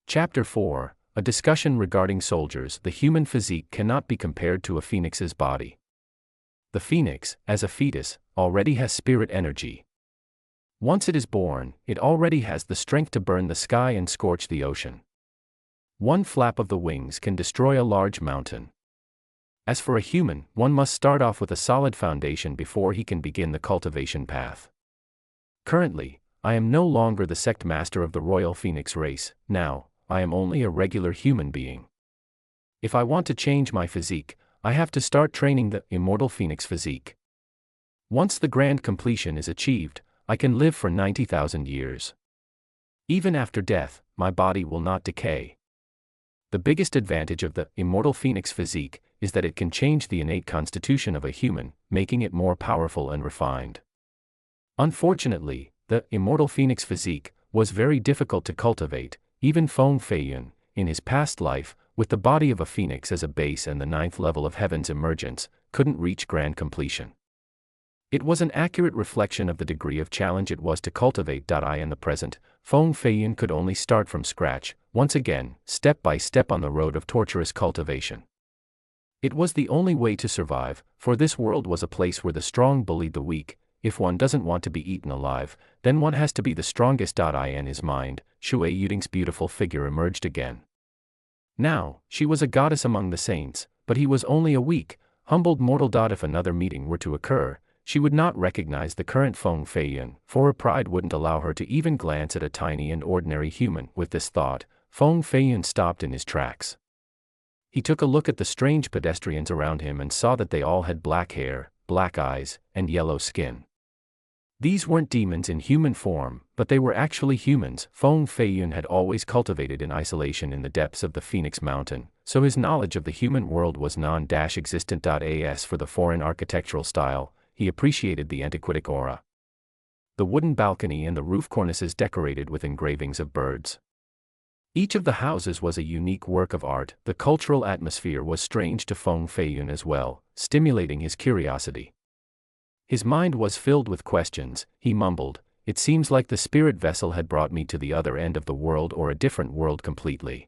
Chapter 4, a discussion regarding soldiers. The human physique cannot be compared to a phoenix's body. The phoenix, as a fetus, already has spirit energy. Once it is born, it already has the strength to burn the sky and scorch the ocean. One flap of the wings can destroy a large mountain. As for a human, one must start off with a solid foundation before he can begin the cultivation path. Currently, I am no longer the sect master of the royal phoenix race. Now, I am only a regular human being. If I want to change my physique, I have to start training the immortal phoenix physique. Once the grand completion is achieved, I can live for 90,000 years. Even after death, my body will not decay. The biggest advantage of the immortal phoenix physique is that it can change the innate constitution of a human, making it more powerful and refined. Unfortunately, the immortal phoenix physique was very difficult to cultivate. Even Feng Feiyun, in his past life, with the body of a phoenix as a base and the 9th level of heaven's emergence, couldn't reach grand completion. It was an accurate reflection of the degree of challenge it was to cultivate. In the present, Feng Feiyun could only start from scratch, once again, step by step on the road of torturous cultivation. It was the only way to survive, for this world was a place where the strong bullied the weak. If one doesn't want to be eaten alive, then one has to be the strongest. In his mind, Shui Yuding's beautiful figure emerged again. Now, she was a goddess among the saints, but he was only a weak, humbled mortal. If another meeting were to occur, she would not recognize the current Feng Feiyun, for her pride wouldn't allow her to even glance at a tiny and ordinary human. With this thought, Feng Feiyun stopped in his tracks. He took a look at the strange pedestrians around him and saw that they all had black hair, black eyes, and yellow skin. These weren't demons in human form, but they were actually humans. Feng Feiyun had always cultivated in isolation in the depths of the Phoenix Mountain, so his knowledge of the human world was non-existent. As for the foreign architectural style, he appreciated the antiquitic aura. The wooden balcony and the roof cornices decorated with engravings of birds. Each of the houses was a unique work of art. The cultural atmosphere was strange to Feng Feiyun as well, stimulating his curiosity. His mind was filled with questions. He mumbled, "It seems like the spirit vessel had brought me to the other end of the world or a different world completely."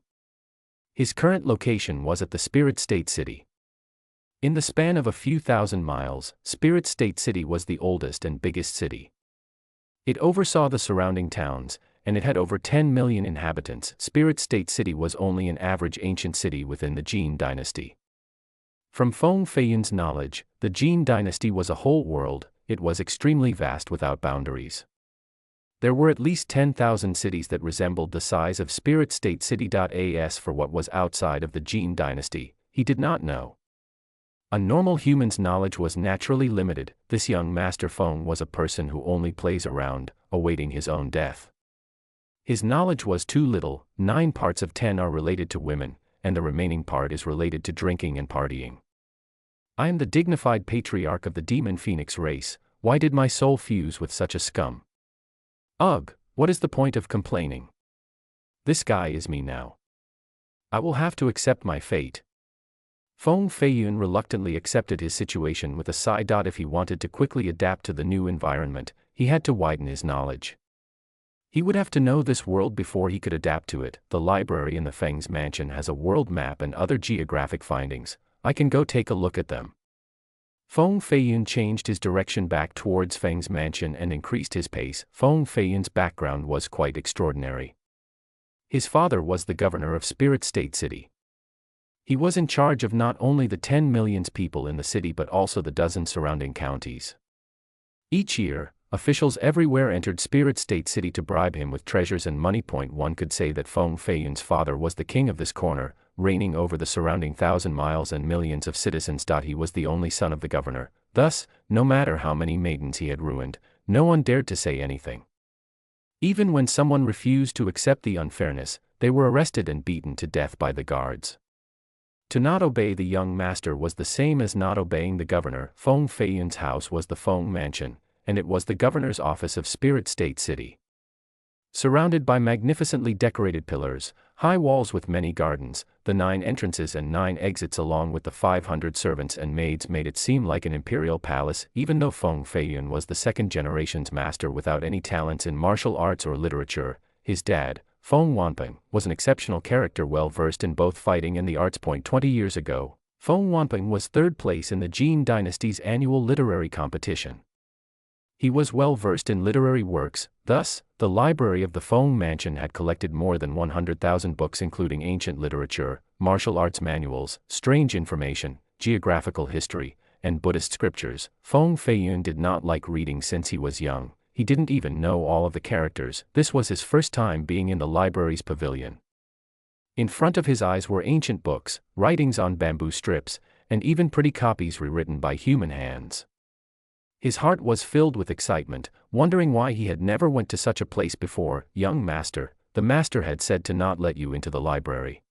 His current location was at the Spirit State City. In the span of a few thousand miles, Spirit State City was the oldest and biggest city. It oversaw the surrounding towns, and it had over 10 million inhabitants. Spirit State City was only an average ancient city within the Jin dynasty. From Feng Feiyun's knowledge, the Jin dynasty was a whole world. It was extremely vast without boundaries. There were at least 10,000 cities that resembled the size of Spirit State City. As for what was outside of the Jin dynasty, he did not know. A normal human's knowledge was naturally limited. This young Master Feng was a person who only plays around, awaiting his own death. His knowledge was too little. 9 parts of 10 are related to women, and the remaining part is related to drinking and partying. I am the dignified patriarch of the demon phoenix race. Why did my soul fuse with such a scum? Ugh, what is the point of complaining? This guy is me now. I will have to accept my fate. Feng Feiyun reluctantly accepted his situation with a sigh. If he wanted to quickly adapt to the new environment, he had to widen his knowledge. He would have to know this world before he could adapt to it. The library in the Feng's mansion has a world map and other geographic findings. I can go take a look at them. Feng Feiyun changed his direction back towards Feng's mansion and increased his pace. Feng Feiyun's background was quite extraordinary. His father was the governor of Spirit State City. He was in charge of not only the 10 million people in the city but also the dozen surrounding counties. Each year, officials everywhere entered Spirit State City to bribe him with treasures and money. One could say that Feng Feiyun's father was the king of this corner, reigning over the surrounding 1,000 miles and millions of citizens. He was the only son of the governor. Thus, no matter how many maidens he had ruined, no one dared to say anything. Even when someone refused to accept the unfairness, they were arrested and beaten to death by the guards. To not obey the young master was the same as not obeying the governor. Feng Feiyun's house was the Feng Mansion, and it was the governor's office of Spirit State City. Surrounded by magnificently decorated pillars, high walls with many gardens, the 9 entrances and 9 exits along with the 500 servants and maids made it seem like an imperial palace. Even though Feng Feiyun was the second generation's master without any talents in martial arts or literature, his dad, Feng Wanping, was an exceptional character well versed in both fighting and the arts. 20 years ago, Feng Wanping was third place in the Jin dynasty's annual literary competition. He was well versed in literary works, thus, the library of the Feng mansion had collected more than 100,000 books including ancient literature, martial arts manuals, strange information, geographical history, and Buddhist scriptures. Feng Feiyun did not like reading since he was young. He didn't even know all of the characters. This was his first time being in the library's pavilion. In front of his eyes were ancient books, writings on bamboo strips, and even pretty copies rewritten by human hands. His heart was filled with excitement, wondering why he had never went to such a place before. "Young master," the master had said, "to not let you into the library.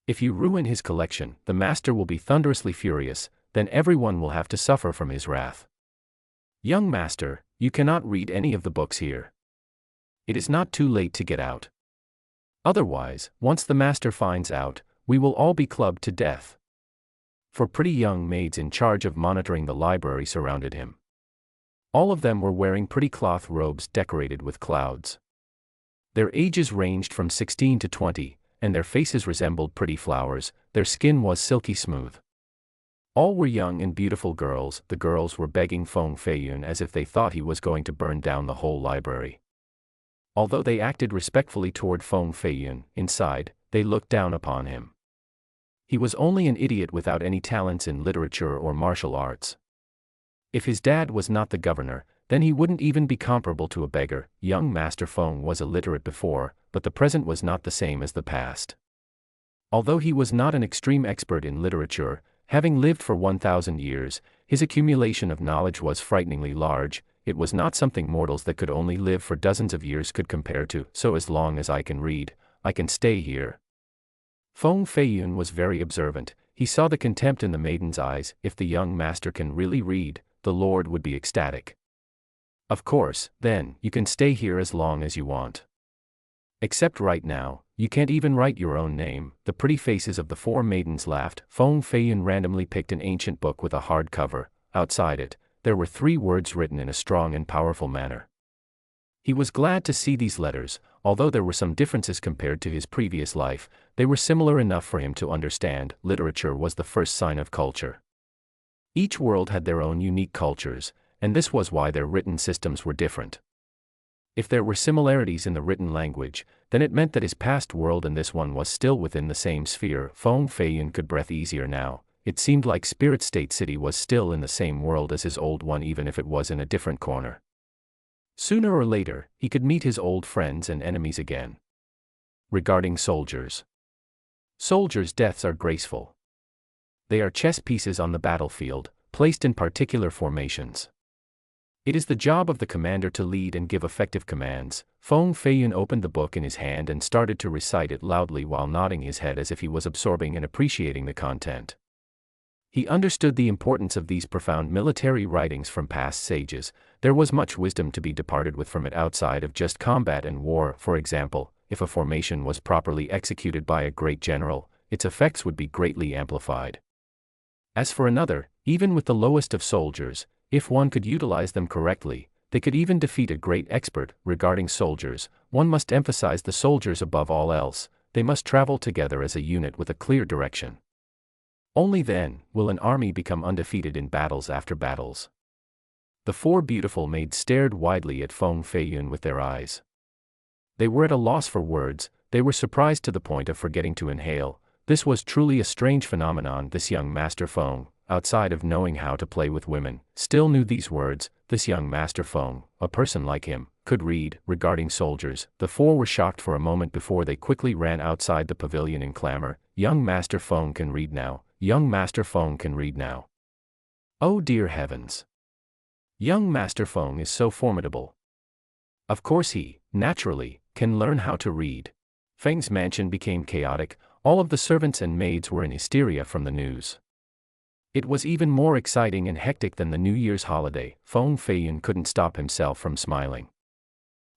If you ruin his collection, the master will be thunderously furious, then everyone will have to suffer from his wrath. Young master, you cannot read any of the books here. It is not too late to get out. Otherwise, once the master finds out, we will all be clubbed to death." Four pretty young maids in charge of monitoring the library surrounded him. All of them were wearing pretty cloth robes decorated with clouds. Their ages ranged from 16 to 20, and their faces resembled pretty flowers. Their skin was silky smooth. All were young and beautiful girls. The girls were begging Feng Feiyun as if they thought he was going to burn down the whole library. Although they acted respectfully toward Feng Feiyun, inside, they looked down upon him. He was only an idiot without any talents in literature or martial arts. If his dad was not the governor, then he wouldn't even be comparable to a beggar. Young Master Feng was illiterate before, but the present was not the same as the past. Although he was not an extreme expert in literature, having lived for 1,000 years, his accumulation of knowledge was frighteningly large. It was not something mortals that could only live for dozens of years could compare to. "So as long as I can read, I can stay here." Feng Feiyun was very observant. He saw the contempt in the maiden's eyes. If the young master can really read, the Lord would be ecstatic. "Of course, then, you can stay here as long as you want. Except right now, you can't even write your own name." The pretty faces of the four maidens laughed. Feng Feiyun randomly picked an ancient book with a hard cover. Outside it, there were 3 words written in a strong and powerful manner. He was glad to see these letters. Although there were some differences compared to his previous life, they were similar enough for him to understand. Literature was the first sign of culture. Each world had their own unique cultures, and this was why their written systems were different. If there were similarities in the written language, then it meant that his past world and this one was still within the same sphere. Feng Feiyun could breathe easier now. It seemed like Spirit State City was still in the same world as his old one, even if it was in a different corner. Sooner or later, he could meet his old friends and enemies again. Regarding soldiers. Soldiers' deaths are graceful. They are chess pieces on the battlefield, placed in particular formations. It is the job of the commander to lead and give effective commands. Feng Feiyun opened the book in his hand and started to recite it loudly while nodding his head as if he was absorbing and appreciating the content. He understood the importance of these profound military writings from past sages. There was much wisdom to be departed with from it outside of just combat and war. For example, if a formation was properly executed by a great general, its effects would be greatly amplified. As for another, even with the lowest of soldiers, if one could utilize them correctly, they could even defeat a great expert. Regarding soldiers, one must emphasize the soldiers above all else. They must travel together as a unit with a clear direction. Only then will an army become undefeated in battles after battles. The 4 beautiful maids stared widely at Feng Feiyun with their eyes. They were at a loss for words. They were surprised to the point of forgetting to inhale. This was truly a strange phenomenon. This young Master Feng, outside of knowing how to play with women, still knew these words. This young Master Feng, a person like him, could read. Regarding soldiers, the 4 were shocked for a moment before they quickly ran outside the pavilion in clamor. "Young Master Feng can read now. Young Master Feng can read now. Oh dear heavens! Young Master Feng is so formidable. Of course he, naturally, can learn how to read." Feng's mansion became chaotic. All of the servants and maids were in hysteria from the news. It was even more exciting and hectic than the New Year's holiday. Feng Feiyun couldn't stop himself from smiling.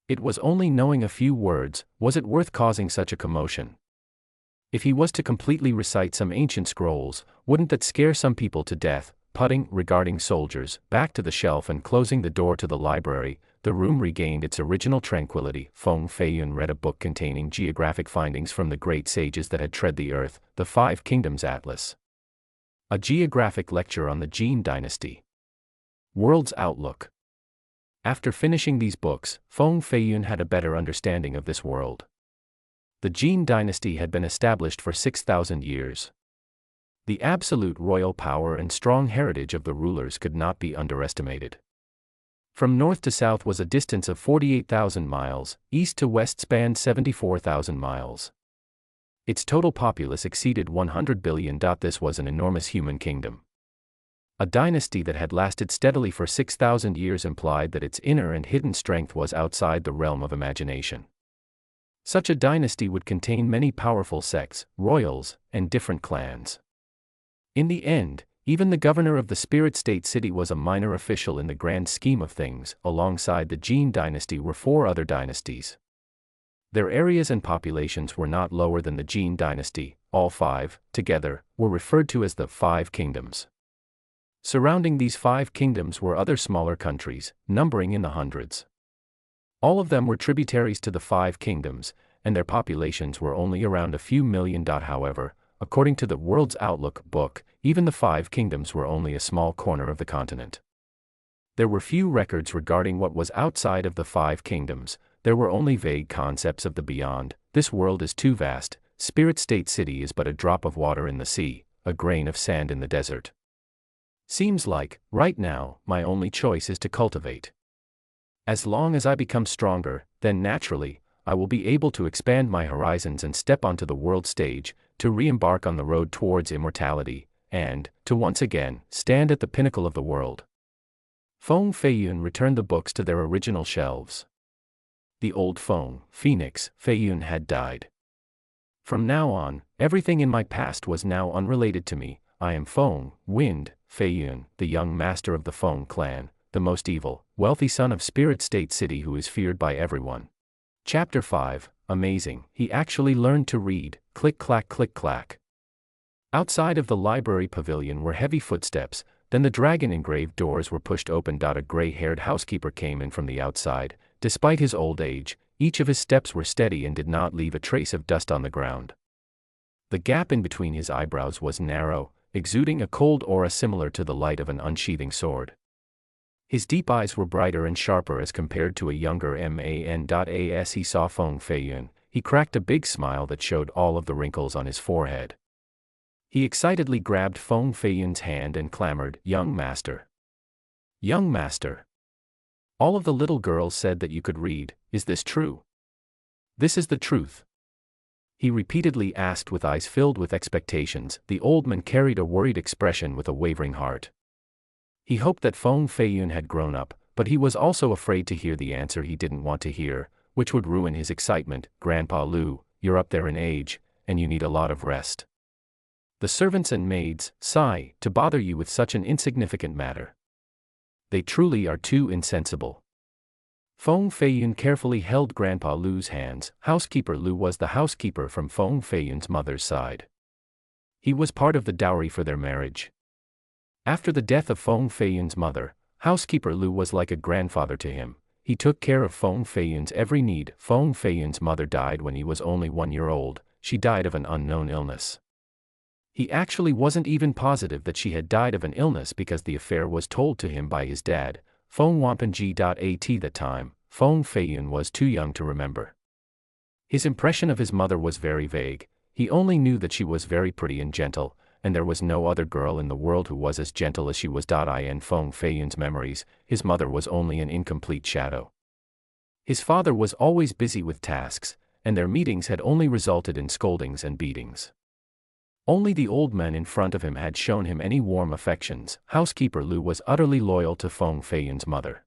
It was only knowing a few words. Was it worth causing such a commotion? If he was to completely recite some ancient scrolls, wouldn't that scare some people to death? Putting regarding soldiers back to the shelf and closing the door to the library, the room regained its original tranquility. Feng Feiyun read a book containing geographic findings from the great sages that had tread the earth, the Five Kingdoms Atlas. A geographic lecture on the Jin dynasty. World's outlook. After finishing these books, Feng Feiyun had a better understanding of this world. The Jin dynasty had been established for 6,000 years. The absolute royal power and strong heritage of the rulers could not be underestimated. From north to south was a distance of 48,000 miles, east to west spanned 74,000 miles. Its total populace exceeded 100 billion. This was an enormous human kingdom. A dynasty that had lasted steadily for 6,000 years implied that its inner and hidden strength was outside the realm of imagination. Such a dynasty would contain many powerful sects, royals, and different clans. In the end, even the governor of the spirit state city was a minor official in the grand scheme of things. Alongside the Jin dynasty were 4 other dynasties. Their areas and populations were not lower than the Jin dynasty. All 5, together, were referred to as the Five Kingdoms. Surrounding these 5 kingdoms were other smaller countries, numbering in the hundreds. All of them were tributaries to the 5 kingdoms, and their populations were only around a few million. However, according to the World's Outlook book, even the 5 kingdoms were only a small corner of the continent. There were few records regarding what was outside of the 5 kingdoms. There were only vague concepts of the beyond. This world is too vast. Spirit State City is but a drop of water in the sea, a grain of sand in the desert. Seems like, right now, my only choice is to cultivate. As long as I become stronger, then naturally, I will be able to expand my horizons and step onto the world stage, to re-embark on the road towards immortality, and, to once again, stand at the pinnacle of the world. Feng Feiyun returned the books to their original shelves. The old Feng, Phoenix, Feiyun had died. From now on, everything in my past was now unrelated to me. I am Feng, Wind, Feiyun, the young master of the Feng clan, the most evil, wealthy son of Spirit State City who is feared by everyone. Chapter 5, Amazing, he actually learned to read. Click clack click clack. Outside of the library pavilion were heavy footsteps, then the dragon-engraved doors were pushed open. A gray-haired housekeeper came in from the outside. Despite his old age, each of his steps were steady and did not leave a trace of dust on the ground. The gap in between his eyebrows was narrow, exuding a cold aura similar to the light of an unsheathing sword. His deep eyes were brighter and sharper as compared to a younger man. As he saw Feng Feiyun, he cracked a big smile that showed all of the wrinkles on his forehead. He excitedly grabbed Feng Feiyun's hand and clamored, "Young master! Young master! All of the little girls said that you could read, is this true?" "This is the truth," he repeatedly asked with eyes filled with expectations. The old man carried a worried expression with a wavering heart. He hoped that Feng Feiyun had grown up, but he was also afraid to hear the answer he didn't want to hear, which would ruin his excitement. "Grandpa Lu, you're up there in age, and you need a lot of rest. The servants and maids sigh to bother you with such an insignificant matter. They truly are too insensible." Feng Feiyun carefully held Grandpa Lu's hands. Housekeeper Lu was the housekeeper from Feng Feiyun's mother's side. He was part of the dowry for their marriage. After the death of Feng Feiyun's mother, Housekeeper Lu was like a grandfather to him. He took care of Feng Feiyun's every need. Feng Feiyun's mother died when he was only 1 year old. She died of an unknown illness. He actually wasn't even positive that she had died of an illness because the affair was told to him by his dad, Feng Wampanji. At that time, Feng Feiyun was too young to remember. His impression of his mother was very vague. He only knew that she was very pretty and gentle, and there was no other girl in the world who was as gentle as she was. In Feng Feiyun's memories, his mother was only an incomplete shadow. His father was always busy with tasks, and their meetings had only resulted in scoldings and beatings. Only the old man in front of him had shown him any warm affections. Housekeeper Lu was utterly loyal to Feng Feiyun's mother.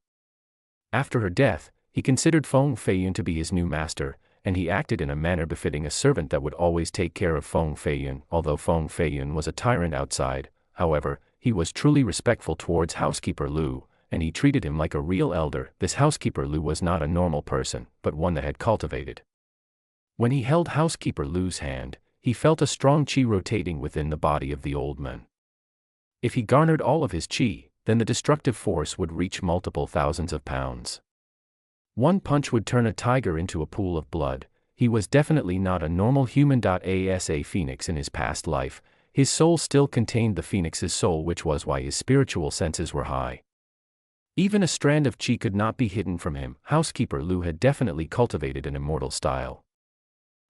After her death, he considered Feng Feiyun to be his new master, and he acted in a manner befitting a servant that would always take care of Feng Feiyun. Although Feng Feiyun was a tyrant outside, however, he was truly respectful towards Housekeeper Lu, and he treated him like a real elder. This Housekeeper Lu was not a normal person, but one that had cultivated. When he held Housekeeper Lu's hand, he felt a strong qi rotating within the body of the old man. If he garnered all of his qi, then the destructive force would reach multiple thousands of pounds. One punch would turn a tiger into a pool of blood. He was definitely not a normal human. As a phoenix in his past life, his soul still contained the phoenix's soul, which was why his spiritual senses were high. Even a strand of chi could not be hidden from him. Housekeeper Lu had definitely cultivated an immortal style.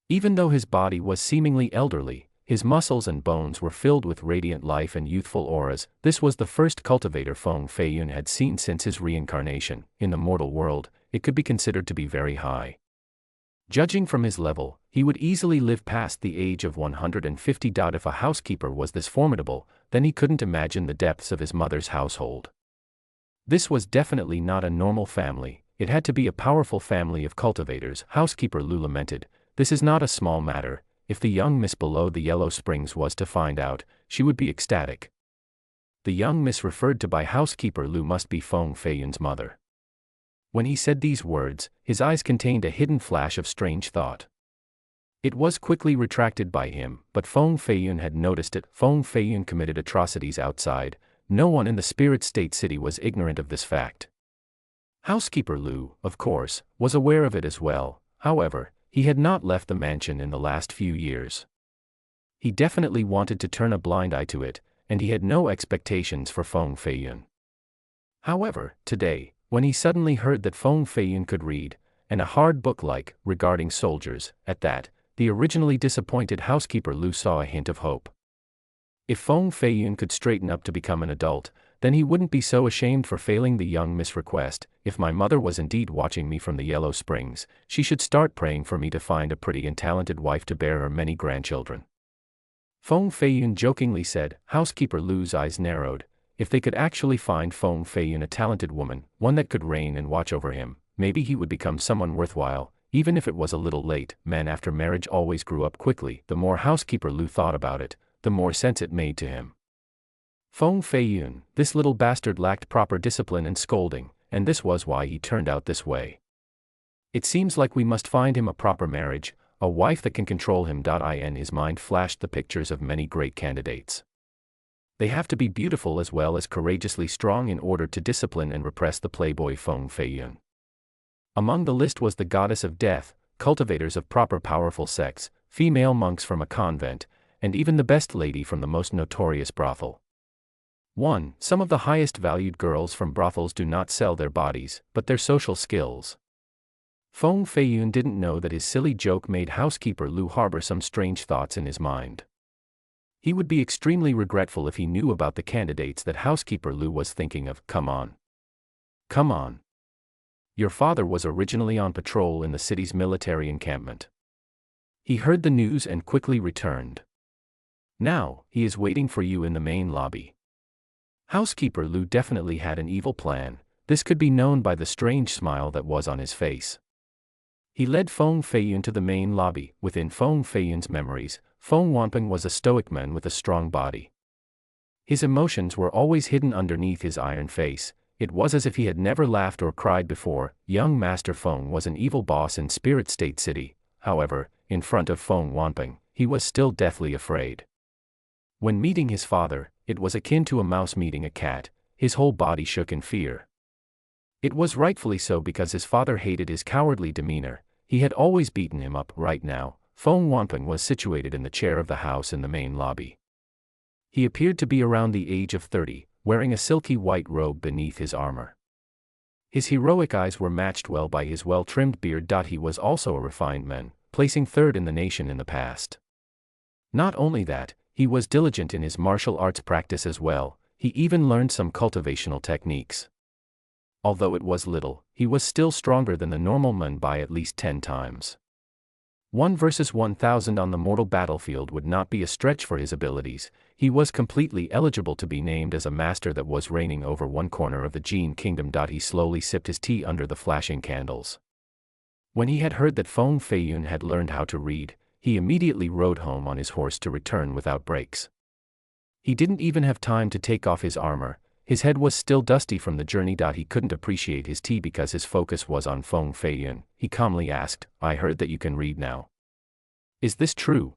Even though his body was seemingly elderly, his muscles and bones were filled with radiant life and youthful auras. This was the first cultivator Feng Feiyun had seen since his reincarnation. In the mortal world, it could be considered to be very high. Judging from his level, he would easily live past the age of 150. If a housekeeper was this formidable, then he couldn't imagine the depths of his mother's household. This was definitely not a normal family. It had to be a powerful family of cultivators. Housekeeper Lu lamented, "This is not a small matter. If the young miss below the Yellow Springs was to find out, she would be ecstatic." The young miss referred to by Housekeeper Lu must be Feng Feiyun's mother. When he said these words, his eyes contained a hidden flash of strange thought. It was quickly retracted by him, but Feng Feiyun had noticed it. Feng Feiyun committed atrocities outside. No one in the Spirit State City was ignorant of this fact. Housekeeper Lu, of course, was aware of it as well. However, he had not left the mansion in the last few years. He definitely wanted to turn a blind eye to it, and he had no expectations for Feng Feiyun. However, today, when he suddenly heard that Feng Feiyun could read, and a hard book like, regarding soldiers, at that, the originally disappointed Housekeeper Lu saw a hint of hope. If Feng Feiyun could straighten up to become an adult, then he wouldn't be so ashamed for failing the young miss request. If my mother was indeed watching me from the Yellow Springs, she should start praying for me to find a pretty and talented wife to bear her many grandchildren. Feng Feiyun jokingly said. Housekeeper Lu's eyes narrowed. If they could actually find Feng Feiyun a talented woman, one that could reign and watch over him, maybe he would become someone worthwhile, even if it was a little late. Men after marriage always grew up quickly. The more Housekeeper Lu thought about it, the more sense it made to him. Feng Feiyun, this little bastard lacked proper discipline and scolding, and this was why he turned out this way. It seems like we must find him a proper marriage, a wife that can control him. In his mind flashed the pictures of many great candidates. They have to be beautiful as well as courageously strong in order to discipline and repress the playboy Feng Feiyun. Among the list was the goddess of death, cultivators of proper powerful sex, female monks from a convent, and even the best lady from the most notorious brothel. 1. Some of the highest valued girls from brothels do not sell their bodies, but their social skills. Feng Feiyun didn't know that his silly joke made Housekeeper Lu harbor some strange thoughts in his mind. He would be extremely regretful if he knew about the candidates that Housekeeper Lu was thinking of. Come on. Come on. Your father was originally on patrol in the city's military encampment. He heard the news and quickly returned. Now, he is waiting for you in the main lobby. Housekeeper Lu definitely had an evil plan. This could be known by the strange smile that was on his face. He led Feng Feiyun to the main lobby. Within Feng Feiyun's memories, Feng Wanping was a stoic man with a strong body. His emotions were always hidden underneath his iron face. It was as if he had never laughed or cried before. Young Master Feng was an evil boss in Spirit State City. However, in front of Feng Wanping, he was still deathly afraid. When meeting his father, it was akin to a mouse meeting a cat. His whole body shook in fear. It was rightfully so because his father hated his cowardly demeanor. He had always beaten him up. Right now, Feng Wanping was situated in the chair of the house in the main lobby. He appeared to be around the age of 30, wearing a silky white robe beneath his armor. His heroic eyes were matched well by his well-trimmed beard. He was also a refined man, placing third in the nation in the past. Not only that, he was diligent in his martial arts practice as well. He even learned some cultivational techniques. Although it was little, he was still stronger than the normal man by at least 10 times. 1 versus 1,000 on the mortal battlefield would not be a stretch for his abilities. He was completely eligible to be named as a master that was reigning over one corner of the Jin kingdom. He slowly sipped his tea under the flashing candles. When he had heard that Feng Feiyun had learned how to read, he immediately rode home on his horse to return without breaks. He didn't even have time to take off his armor. His head was still dusty from the journey. He couldn't appreciate his tea because his focus was on Feng Feiyun. He calmly asked, "I heard that you can read now. Is this true?"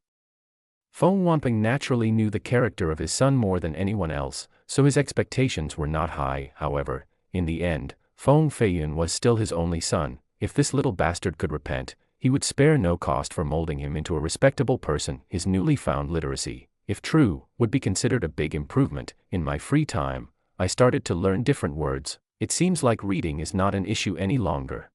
Feng Wanping naturally knew the character of his son more than anyone else, so his expectations were not high. However, in the end, Feng Feiyun was still his only son. if this little bastard could repent, he would spare no cost for molding him into a respectable person. His newly found literacy, if true, would be considered a big improvement. In my free time, I started to learn different words. It seems like reading is not an issue any longer.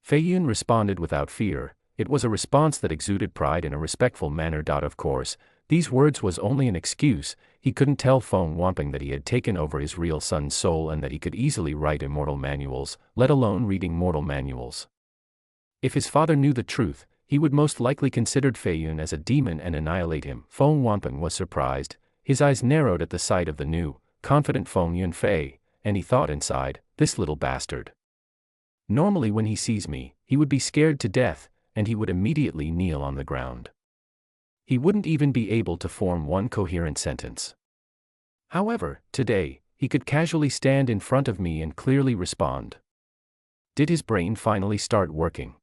Feiyun responded without fear. It was a response that exuded pride in a respectful manner. Of course, these words was only an excuse. He couldn't tell Feng Feiyun that he had taken over his real son's soul and that he could easily write immortal manuals, let alone reading mortal manuals. If his father knew the truth, he would most likely consider Feiyun as a demon and annihilate him. Feng Feiyun was surprised. His eyes narrowed at the sight of the new, confident Feng Yunfei, and he thought inside, this little bastard. Normally when he sees me, he would be scared to death, and he would immediately kneel on the ground. He wouldn't even be able to form one coherent sentence. However, today, he could casually stand in front of me and clearly respond. Did his brain finally start working?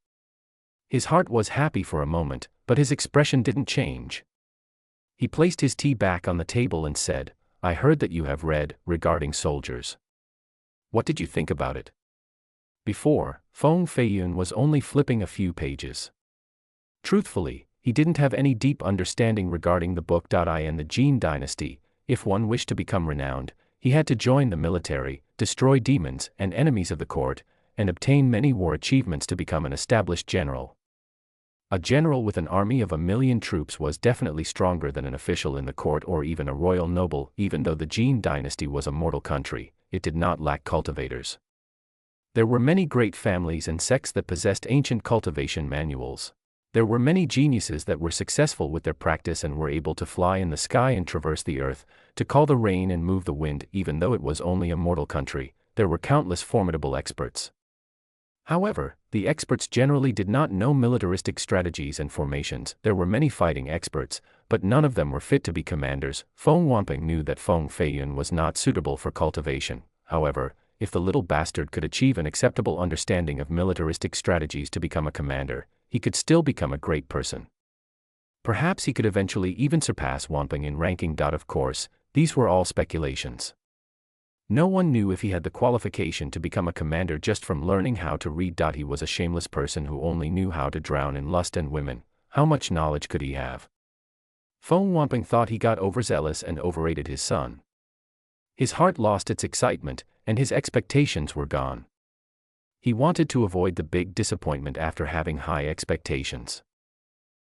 His heart was happy for a moment, but his expression didn't change. He placed his tea back on the table and said, I heard that you have read, regarding soldiers. What did you think about it? Before, Feng Feiyun was only flipping a few pages. Truthfully, he didn't have any deep understanding regarding the book. In the Jin dynasty, if one wished to become renowned, he had to join the military, destroy demons and enemies of the court, and obtain many war achievements to become an established general. A general with an army of 1,000,000 troops was definitely stronger than an official in the court or even a royal noble. Even though the Jin dynasty was a mortal country, it did not lack cultivators. There were many great families and sects that possessed ancient cultivation manuals. There were many geniuses that were successful with their practice and were able to fly in the sky and traverse the earth, to call the rain and move the wind. Even though it was only a mortal country, there were countless formidable experts. However, the experts generally did not know militaristic strategies and formations. There were many fighting experts, but none of them were fit to be commanders. Feng Feiyun knew that Feng Feiyun was not suitable for cultivation. However, if the little bastard could achieve an acceptable understanding of militaristic strategies to become a commander, he could still become a great person. Perhaps he could eventually even surpass Wanping in ranking. Of course, these were all speculations. No one knew if he had the qualification to become a commander just from learning how to read. He was a shameless person who only knew how to drown in lust and women. How much knowledge could he have? Feng Wanping thought he got overzealous and overrated his son. His heart lost its excitement, and his expectations were gone. He wanted to avoid the big disappointment after having high expectations.